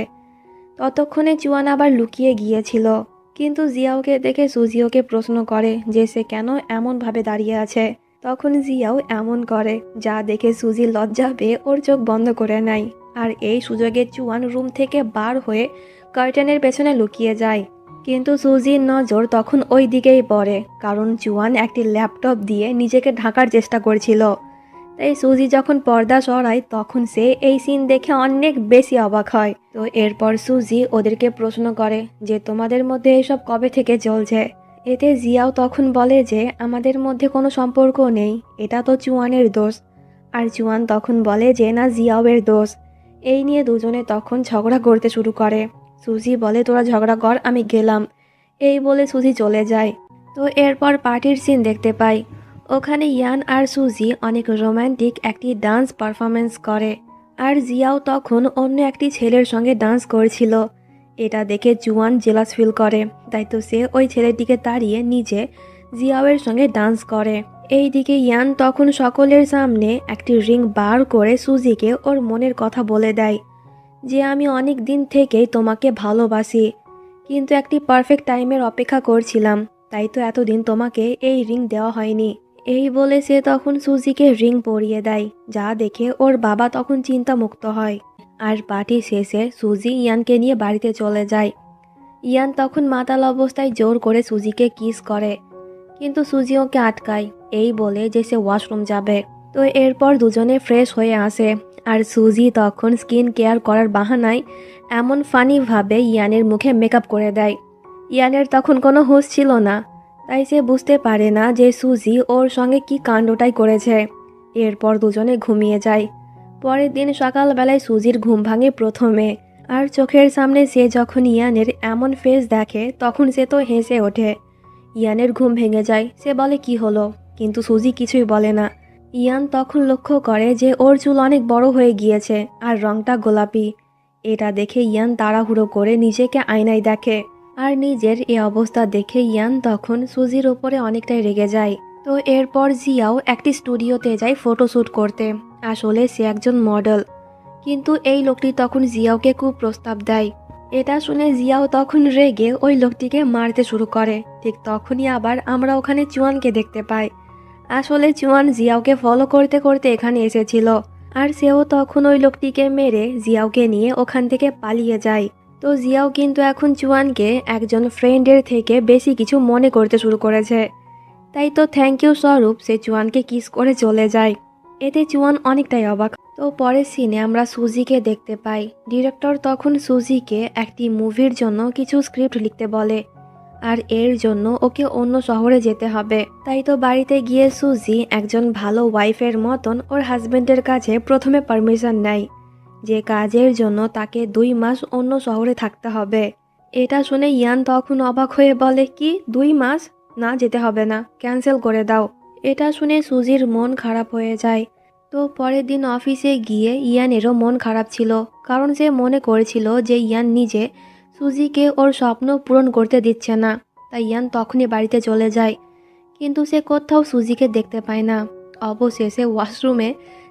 ততক্ষণে চুয়ান আবার লুকিয়ে গিয়েছিল, কিন্তু জিয়াওকে দেখে সুজি ওকে প্রশ্ন করে যে সে কেন এমনভাবে দাঁড়িয়ে আছে। তখন জিয়াও এমন করে যা দেখে সুজি লজ্জা পেয়ে ওর চোখ বন্ধ করে নেয়। আর এই সুযোগে চুয়ান রুম থেকে বার হয়ে কার্টেনের পেছনে লুকিয়ে যায়, কিন্তু সুজির নজর তখন ওই দিকেই পড়ে, কারণ চুয়ান একটি ল্যাপটপ দিয়ে নিজেকে ঢাকার চেষ্টা করছিল। তাই সুজি যখন পর্দা সরায় তখন সে এই সিন দেখে অনেক বেশি অবাক হয়। তো এরপর সুজি ওদেরকে প্রশ্ন করে যে তোমাদের মধ্যে এসব কবে থেকে চলছে। এতে জিয়াও তখন বলে যে আমাদের মধ্যে কোনো সম্পর্ক নেই, এটা তো চুয়ানের দোষ। আর চুয়ান তখন বলে যে না, জিয়াওয়ের দোষ। এই নিয়ে দুজনে তখন ঝগড়া করতে শুরু করে। সুজি বলে তোরা ঝগড়া কর, আমি গেলাম। এই বলে সুজি চলে যায়। তো এরপর পার্টির সিন দেখতে পাই। ওখানে ইয়ান আর সুজি অনেক রোমান্টিক একটি ডান্স পারফরমেন্স করে, আর জিয়াও তখন অন্য একটি ছেলের সঙ্গে ডান্স করছিল। এটা দেখে জুয়ান জেলাস ফিল করে, তাই তো সে ওই ছেলেটিকে তাড়িয়ে নিজে জিয়াওয়ের সঙ্গে ডান্স করে। এইদিকে ইয়ান তখন সকলের সামনে একটি রিং বার করে সুজিকে ওর মনের কথা বলে দেয় যে আমি অনেক দিন থেকেই তোমাকে ভালোবাসি, কিন্তু একটি পারফেক্ট টাইমের অপেক্ষা করছিলাম, তাই তো এতদিন তোমাকে এই রিং দেওয়া হয়নি। এই বলে সে তখন সুজিকে রিং পরিয়ে দেয়, যা দেখে ওর বাবা তখন চিন্তামুক্ত হয়। আর পার্টি শেষে সুজি ইয়ানকে নিয়ে বাড়িতে চলে যায়। ইয়ান তখন মাতাল অবস্থায় জোর করে সুজিকে কিস করে, কিন্তু সুজি ওকে আটকায়, এই বলে যে সে ওয়াশরুম যাবে। তো এরপর দুজনে ফ্রেশ হয়ে আসে, আর সুজি তখন স্কিন কেয়ার করার বাহানায় এমন ফানিভাবে ইয়ানের মুখে মেকআপ করে দেয়। ইয়ানের তখন কোনো হুঁশ ছিল না, তাই সে বুঝতে পারে না যে সুজি ওর সঙ্গে কি কাণ্ডটাই করেছে। এরপর দুজনে ঘুমিয়ে যায়। পরের দিন সকালবেলায় সুজির ঘুম ভাঙে প্রথমে, আর চোখের সামনে সে যখন ইয়ানের এমন ফেস দেখে তখন সে তো হেসে ওঠে। ইয়ানের ঘুম ভেঙে যায়, সে বলে কি হলো, কিন্তু সুজি কিছুই বলে না। ইয়ান তখন লক্ষ্য করে যে ওর চুল অনেক বড় হয়ে গিয়েছে আর রংটা গোলাপি। এটা দেখে ইয়ান তাড়াহুড়ো করে নিজেকে আয়নায় দেখে, আর নিজের এ অবস্থা দেখে ইয়ান তখন সুজির ওপরে অনেকটাই রেগে যায়। তো এরপর জিয়াও একটি স্টুডিওতে যায় ফটোশ্যুট করতে। আসলে সে একজন মডেল, কিন্তু এই লোকটি তখন জিয়াওকে খুব প্রস্তাব দেয়। এটা শুনে জিয়াও তখন রেগে ওই লোকটিকে মারতে শুরু করে। ঠিক তখনই আবার আমরা ওখানে চুয়ানকে দেখতে পাই। আসলে চুয়ান জিয়াওকে ফলো করতে করতে এখানে এসেছিল, আর সেও তখন ওই লোকটিকে মেরে জিয়াওকে নিয়ে ওখান থেকে পালিয়ে যায়। তো জিয়াও কিন্তু এখন চুয়ানকে একজন ফ্রেন্ডের থেকে বেশি কিছু মনে করতে শুরু করেছে, তাই তো থ্যাংক ইউ স্বরূপ সে চুয়ানকে কিস করে চলে যায়। এতে চুয়ান অনেকটাই অবাক। তো পরের সিনে আমরা সুজিকে দেখতে পাই। ডিরেক্টর তখন সুজিকে একটি মুভির জন্য কিছু স্ক্রিপ্ট লিখতে বলে, আর এর জন্য ওকে অন্য শহরে যেতে হবে। তাই তো বাড়িতে গিয়ে সুজি একজন ভালো ওয়াইফের মতন ওর হাজবেন্ডের কাছে প্রথমে পারমিশন নেয় যে কাজের জন্য তাকে 2 মাস অন্য শহরে থাকতে হবে। এটা শুনে ইয়ান তখন অবাক হয়ে বলে কি 2 মাস? না, যেতে হবে না, ক্যান্সেল করে দাও। এটা শুনে সুজির মন খারাপ হয়ে যায়। তো পরের দিন অফিসে গিয়ে ইয়ানেরও মন খারাপ ছিল, কারণ সে মনে করেছিল যে ইয়ান নিজে সুজিকে ওর স্বপ্ন পূরণ করতে দিচ্ছে না। তাই ইয়ান তখনই বাড়িতে চলে যায়, কিন্তু সে কোথাও সুজিকে দেখতে পায় না। অবশেষে ওয়াশরুমে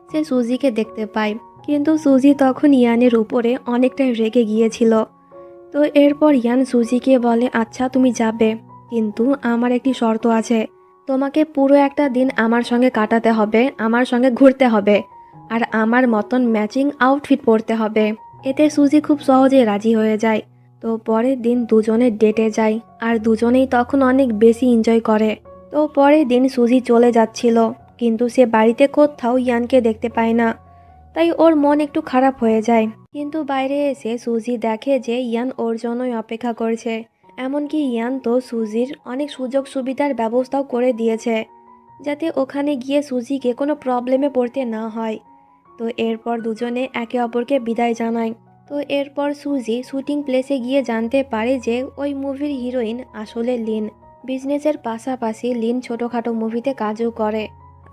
সে সুজিকে দেখতে পায়, কিন্তু সুজি তখন ইয়ানের উপরে অনেকটাই রেগে গিয়েছিল। তো এরপর ইয়ান সুজিকে বলে আচ্ছা তুমি যাবে, কিন্তু আমার একটি শর্ত আছে, তোমাকে পুরো একটা দিন আমার সঙ্গে কাটাতে হবে, আমার সঙ্গে ঘুরতে হবে, আর আমার মতন ম্যাচিং আউটফিট পরতে হবে। এতে সুজি খুব সহজেই রাজি হয়ে যায়। তো পরের দিন দুজনে ডেটে যায়, আর দুজনেই তখন অনেক বেশি এনজয় করে। তো পরের দিন সুজি চলে যাচ্ছিল, কিন্তু সে বাড়িতে কোথাও ইয়ানকে দেখতে পায় না, তাই ওর মন একটু খারাপ হয়ে যায়। কিন্তু বাইরে এসে সুজি দেখে যে ইয়ান ওর জন্যই অপেক্ষা করছে। এমনকি ইয়ান তো সুজির অনেক সুযোগ সুবিধার ব্যবস্থাও করে দিয়েছে, যাতে ওখানে গিয়ে সুজিকে কোনো প্রবলেমে পড়তে না হয়। তো এরপর দুজনে একে অপরকে বিদায় জানায়। তো এরপর সুজি শুটিং প্লেসে গিয়ে জানতে পারে যে ওই মুভির হিরোইন আসলে লিন। বিজনেসের পাশাপাশি লিন ছোটোখাটো মুভিতে কাজও করে।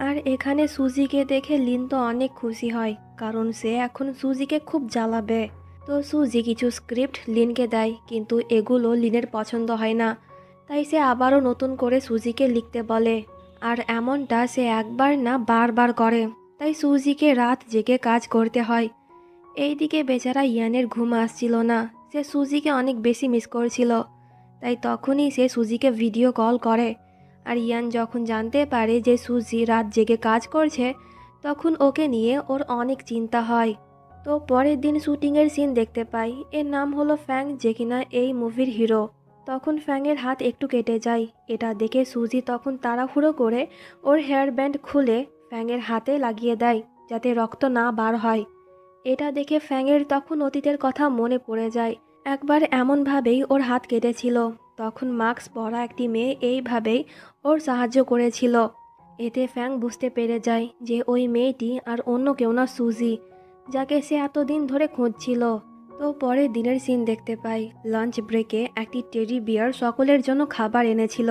আর এখানে সুজিকে দেখে লিন তো অনেক খুশি হয়, কারণ সে এখন সুজিকে খুব জ্বালাবে। তো সুজি কিছু স্ক্রিপ্ট লিনকে দেয়, কিন্তু এগুলো লিনের পছন্দ হয় না। তাই সে আবারও নতুন করে সুজিকে লিখতে বলে, আর এমনটা সে একবার না বারবার করে। তাই সুজিকে রাত জেগে কাজ করতে হয়। এইদিকে বেচারা ইয়ানের ঘুম আসছিল না, সে সুজিকে অনেক বেশি মিস করছিল। তাই তখনই সে সুজিকে ভিডিও কল করে। আর ইয়ান যখন জানতে পারে যে সুজি রাত জেগে কাজ করছে, তখন ওকে নিয়ে ওর অনেক চিন্তা হয়। তো পরের দিন শুটিংয়ের সিন দেখতে পাই। এর নাম হলো ফ্যাং, যে কিনা এই মুভির হিরো। তখন ফ্যাংয়ের হাত একটু কেটে যায়। এটা দেখে সুজি তখন তাড়াহুড়ো করে ওর হেয়ার ব্যান্ড খুলে ফ্যাংয়ের হাতে লাগিয়ে দেয়, যাতে রক্ত না বার হয়। এটা দেখে ফ্যাংয়ের তখন অতীতের কথা মনে পড়ে যায়। একবার এমনভাবেই ওর হাত কেটেছিল, তখন মাস্ক পরা একটি মেয়ে এইভাবেই ওর সাহায্য করেছিল। এতে ফ্যাং বুঝতে পেরে যায় যে ওই মেয়েটি আর অন্য কেউ না, সুজি, যাকে সে এতদিন ধরে খুঁজছিল। তো পরের দিনের সিন দেখতে পাই। লাঞ্চ ব্রেকে একটি টেডি বিয়ার সকলের জন্য খাবার এনেছিল,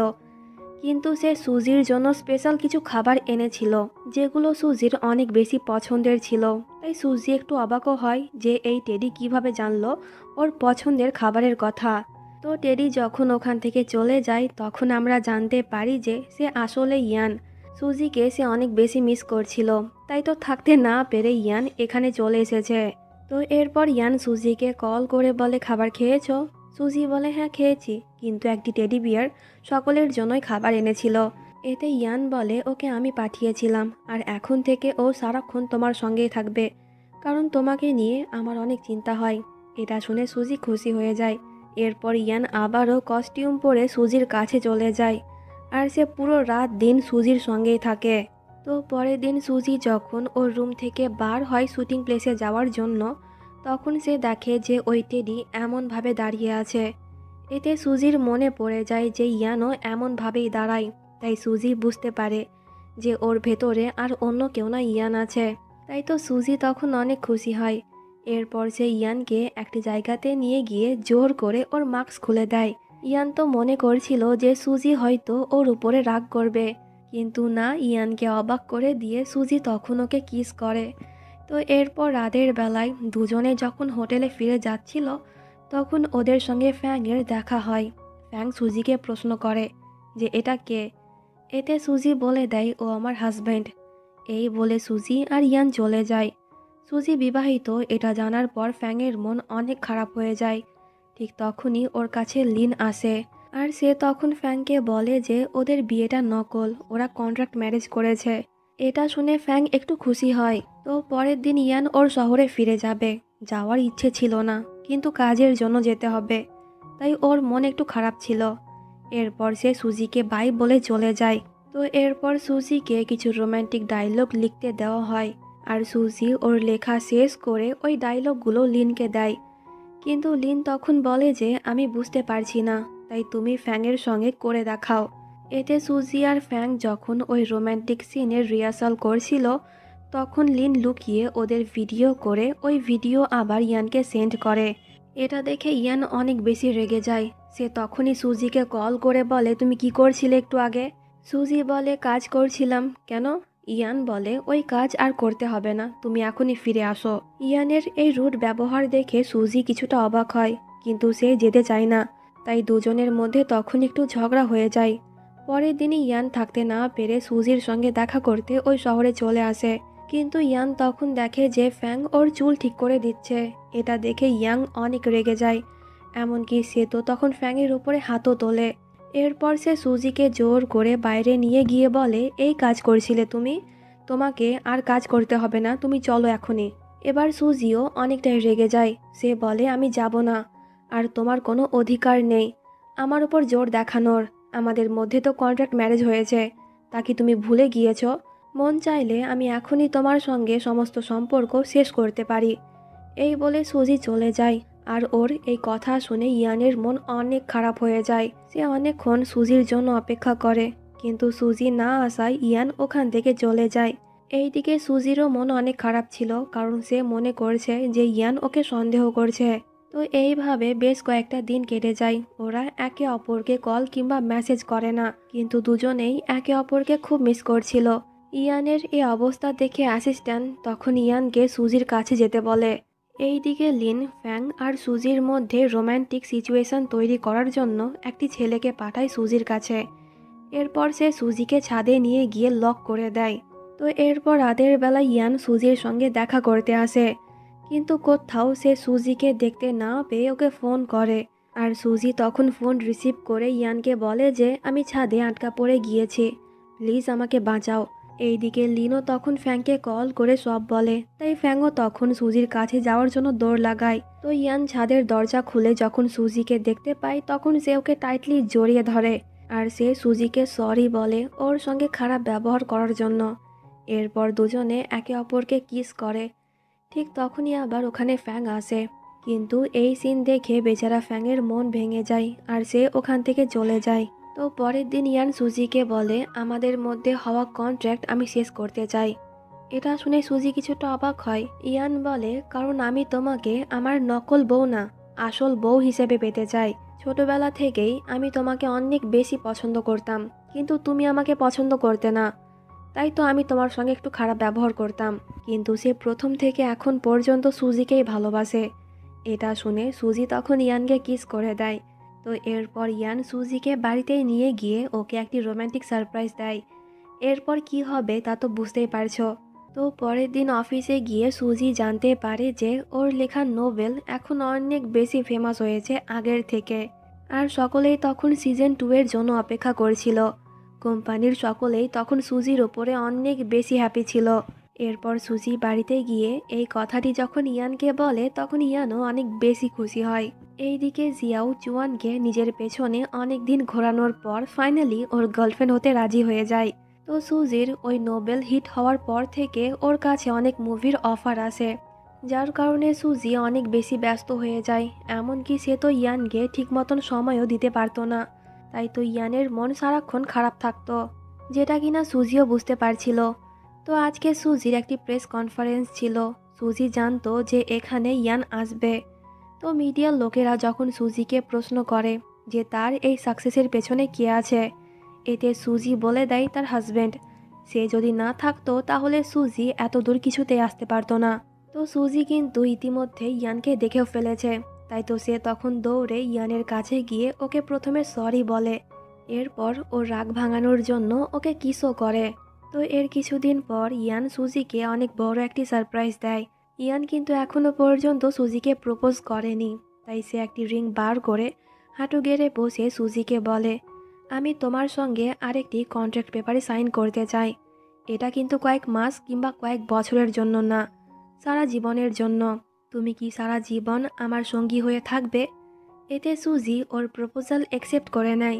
কিন্তু সে সুজির জন্য স্পেশাল কিছু খাবার এনেছিল, যেগুলো সুজির অনেক বেশি পছন্দের ছিল। তাই সুজি একটু অবাকও হয় যে এই টেডি কিভাবে জানলো ওর পছন্দের খাবারের কথা। তো টেডি যখন ওখান থেকে চলে যায়, তখন আমরা জানতে পারি যে সে আসলে ইয়ান। সুজিকে সে অনেক বেশি মিস করছিল, তাই তো থাকতে না পেরে ইয়ান এখানে চলে এসেছে। তো এরপর ইয়ান সুজিকে কল করে বলে, খাবার খেয়েছো? সুজি বলে, হ্যাঁ খেয়েছি, কিন্তু একটি টেডি বিয়ার সকলের জন্যই খাবার এনেছিল। এতে ইয়ান বলে, ওকে আমি পাঠিয়েছিলাম, আর এখন থেকে ও সারাক্ষণ তোমার সঙ্গেই থাকবে, কারণ তোমাকে নিয়ে আমার অনেক চিন্তা হয়। এটা শুনে সুজি খুশি হয়ে যায়। এরপর ইয়ান আবারও কস্টিউম পরে সুজির কাছে চলে যায়, আর সে পুরো রাত দিন সুজির সঙ্গেই থাকে। তো পরের দিন সুজি যখন ওর রুম থেকে বার হয় শুটিং প্লেসে যাওয়ার জন্য, তখন সে দেখে যে ওই টেডি এমনভাবে দাঁড়িয়ে আছে। এতে সুজির মনে পড়ে যায় যে ইয়ানও এমনভাবেই দাঁড়ায়। তাই সুজি বুঝতে পারে যে ওর ভেতরে আর অন্য কেউ না, ইয়ান আছে। তাই তো সুজি তখন অনেক খুশি হয়। এরপর সে ইয়ানকে একটি জায়গাতে নিয়ে গিয়ে জোর করে ওর মাস্ক খুলে দেয়। ইয়ান তো মনে করছিল যে সুজি হয়তো ওর উপরে রাগ করবে, কিন্তু না, ইয়ানকে অবাক করে দিয়ে সুজি তখন ওকে কিস করে। তো এরপর রাতের বেলায় দুজনে যখন হোটেলে ফিরে যাচ্ছিল, তখন ওদের সঙ্গে ফ্যাংয়ের দেখা হয়। ফ্যাং সুজিকে প্রশ্ন করে যে এটা কে। এতে সুজি বলে দেয়, ও আমার হাজব্যান্ড। এই বলে সুজি আর ইয়ান চলে যায়। সুজি বিবাহিত এটা জানার পর ফ্যাংয়ের মন অনেক খারাপ হয়ে যায়। ঠিক তখনই ওর কাছে লিন আসে, আর সে তখন ফ্যাংকে বলে যে ওদের বিয়েটা নকল, ওরা কন্ট্রাক্ট ম্যারেজ করেছে। এটা শুনে ফ্যাং একটু খুশি হয়। তো পরের দিন ইয়ান ওর শহরে ফিরে যাবে। যাওয়ার ইচ্ছে ছিল না, কিন্তু কাজের জন্য যেতে হবে, তাই ওর মন একটু খারাপ ছিল। এরপর সে সুজিকে বাই বলে চলে যায়। তো এরপর সুজিকে কিছু রোম্যান্টিক ডায়লগ লিখতে দেওয়া হয়, আর সুজি ওর লেখা শেষ করে ওই ডায়লগগুলো লিনকে দেয়। কিন্তু লিন তখন বলে যে আমি বুঝতে পারছি না, তাই তুমি ফ্যাংয়ের সঙ্গে করে দেখাও। এতে সুজি আর ফ্যাং যখন ওই রোম্যান্টিক সিনের রিহার্সাল করছিল, তখন লিন লুকিয়ে ওদের ভিডিও করে ওই ভিডিও আবার ইয়ানকে সেন্ড করে। এটা দেখে ইয়ান অনেক বেশি রেগে যায়। সে তখনই সুজিকে কল করে বলে, তুমি কি করছিলে একটু আগে? সুজি বলে, কাজ করছিলাম। কেন? ইয়ান বলে, ওই কাজ আর করতে হবে না, তুমি এখনই ফিরে আসো। ইয়ানের এই রুড ব্যবহার দেখে সুজি কিছুটা অবাক হয়, কিন্তু সে যেতে চায় না। তাই দুজনের মধ্যে তখন একটু ঝগড়া হয়ে যায়। পরের দিনই ইয়ান থাকতে না পেরে সুজির সঙ্গে দেখা করতে ওই শহরে চলে আসে। কিন্তু ইয়ান তখন দেখে যে ফ্যাং ওর চুল ঠিক করে দিচ্ছে। এটা দেখে ইয়াং অনেক রেগে যায়, এমনকি সে তো তখন ফ্যাংয়ের উপরে হাতও তোলে। এরপর সে সুজিকে জোর করে বাইরে নিয়ে গিয়ে বলে, এই কাজ করছিলে তুমি, তোমাকে আর কাজ করতে হবে না, তুমি চলো এখনই। এবার সুজিও অনেকটাই রেগে যায়। সে বলে, আমি যাব না, আর তোমার কোনো অধিকার নেই আমার উপর জোর দেখানোর। আমাদের মধ্যে তো কন্ট্রাক্ট ম্যারেজ হয়েছে, তা কি তুমি ভুলে গিয়েছো? মন চাইলে আমি এখনই তোমার সঙ্গে সমস্ত সম্পর্ক শেষ করতে পারি। এই বলে সুজি চলে যায়। আর ওর এই কথা শুনে ইয়ানের মন অনেক খারাপ হয়ে যায়। সে অনেকক্ষণ সুজির জন্য অপেক্ষা করে, কিন্তু সুজি না আসায় ইয়ান ওখান থেকে চলে যায়। এইদিকে সুজিরও মন অনেক খারাপ ছিল, কারণ সে মনে করছে যে ইয়ান ওকে সন্দেহ করছে। তো এইভাবে বেশ কয়েকটা দিন কেটে যায়। ওরা একে অপরকে কল কিংবা মেসেজ করে না, কিন্তু দুজনেই একে অপরকে খুব মিস করছিল। ইয়ানের এই অবস্থা দেখে অ্যাসিস্ট্যান্ট তখন ইয়ানকে সুজির কাছে যেতে বলে। এইদিকে লিন ফ্যাং আর সুজির মধ্যে রোম্যান্টিক সিচুয়েশন তৈরি করার জন্য একটি ছেলেকে পাঠায় সুজির কাছে। এরপর সে সুজিকে ছাদে নিয়ে গিয়ে লক করে দেয়। তো এরপর রাতের বেলা ইয়ান সুজির সঙ্গে দেখা করতে আসে, কিন্তু কোথাও সে সুজিকে দেখতে না পেয়ে ওকে ফোন করে। আর সুজি তখন ফোন রিসিভ করে ইয়ানকে বলে যে আমি ছাদে আটকা পড়ে গিয়েছি, প্লিজ আমাকে বাঁচাও। এইদিকে লিনও তখন ফ্যাংকে কল করে সব বলে, তাই ফ্যাংও তখন সুজির কাছে যাওয়ার জন্য দৌড় লাগায়। তো ইয়ান ছাদের দরজা খুলে যখন সুজিকে দেখতে পায় তখন সে ওকে টাইটলি জড়িয়ে ধরে আর সে সুজিকে সরি বলে ওর সঙ্গে খারাপ ব্যবহার করার জন্য। এরপর দুজনে একে অপরকে কিস করে। ঠিক তখনই আবার ওখানে ফ্যাং আসে, কিন্তু এই সিন দেখে বেচারা ফ্যাংয়ের মন ভেঙে যায় আর সে ওখান থেকে চলে যায়। তো পরের দিন ইয়ান সুজিকে বলে আমাদের মধ্যে হওয়া কন্ট্রাক্ট আমি শেষ করতে চাই। এটা শুনে সুজি কিছুটা অবাক হয়। ইয়ান বলে কারণ আমি তোমাকে আমার নকল বউ না, আসল বউ হিসেবে পেতে চাই। ছোটবেলা থেকেই আমি তোমাকে অনেক বেশি পছন্দ করতাম, কিন্তু তুমি আমাকে পছন্দ করতে না, তাই তো আমি তোমার সঙ্গে একটু খারাপ ব্যবহার করতাম। কিন্তু সে প্রথম থেকে এখন পর্যন্ত সুজিকেই ভালোবাসে। এটা শুনে সুজি তখন ইয়ানকে কিস করে দেয়। তো এরপর ইয়ান সুজিকে বাড়িতেই নিয়ে গিয়ে ওকে একটি রোম্যান্টিক সারপ্রাইজ দেয়। এরপর কি হবে তা তো বুঝতেই পারছো। তো পরের দিন অফিসে গিয়ে সুজি জানতে পারে যে ওর লেখা নোবেল এখন অনেক বেশি ফেমাস হয়েছে আগের থেকে। আর সকলেই তখন সিজন 2 এর জন্য অপেক্ষা করছিল। কোম্পানির সকলেই তখন সুজির ওপরে অনেক বেশি হ্যাপি ছিল। এরপর সুজি বাড়িতে গিয়ে এই কথাটি যখন ইয়ানকে বলে তখন ইয়ানও অনেক বেশি খুশি হয়। এইদিকে জিয়াও জুয়ানকে নিজের পেছনে অনেক দিন ঘোরানোর পর ফাইনালি ওর গার্লফ্রেন্ড হতে রাজি হয়ে যায়। তো সুজির ওই নোবেল হিট হওয়ার পর থেকে ওর কাছে অনেক মুভির অফার আসে, যার কারণে সুজি অনেক বেশি ব্যস্ত হয়ে যায়। এমনকি সে তো ইয়ানকে ঠিক মতন সময়ও দিতে পারতো না, তাই তো ইয়ানের মন সারাক্ষণ খারাপ থাকতো, যেটা কিনা সুজিও বুঝতে পারছিল। তো আজকে সুজির একটি প্রেস কনফারেন্স ছিল। সুজি জানতো যে এখানে ইয়ান আসবে। তো মিডিয়ার লোকেরা যখন সুজিকে প্রশ্ন করে যে তার এই সাকসেসের পেছনে কে আছে, এতে সুজি বলে দেয় তার হাজব্যান্ড। সে যদি না থাকতো তাহলে সুজি এত দূর কিছুতে আসতে পারতো না। তো সুজি কিন্তু ইতিমধ্যে ইয়ানকে দেখেও ফেলেছে, তাই তো সে তখন দৌড়ে ইয়ানের কাছে গিয়ে ওকে প্রথমে সরি বলে। এরপর ও রাগ ভাঙানোর জন্য ওকে কিসও করে। তো এর কিছুদিন পর ইয়ান সুজিকে অনেক বড় একটি সারপ্রাইজ দেয়। ইয়ান কিন্তু এখনো পর্যন্ত সুজিকে প্রপোজ করেনি, তাই সে একটি রিং বার করে হাঁটু গেড়ে বসে সুজিকে বলে আমি তোমার সঙ্গে আরেকটি কন্ট্রাক্ট পেপারে সাইন করতে চাই। এটা কিন্তু কয়েক মাস কিংবা কয়েক বছরের জন্য না, সারা জীবনের জন্য। তুমি কি সারা জীবন আমার সঙ্গী হয়ে থাকবে? এতে সুজি ওর প্রপোজাল অ্যাকসেপ্ট করে নেয়।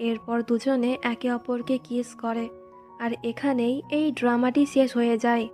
এরপর দুজনে একে অপরকে কিস করে আর এখানেই এই ড্রামাটি শেষ হয়ে যায়।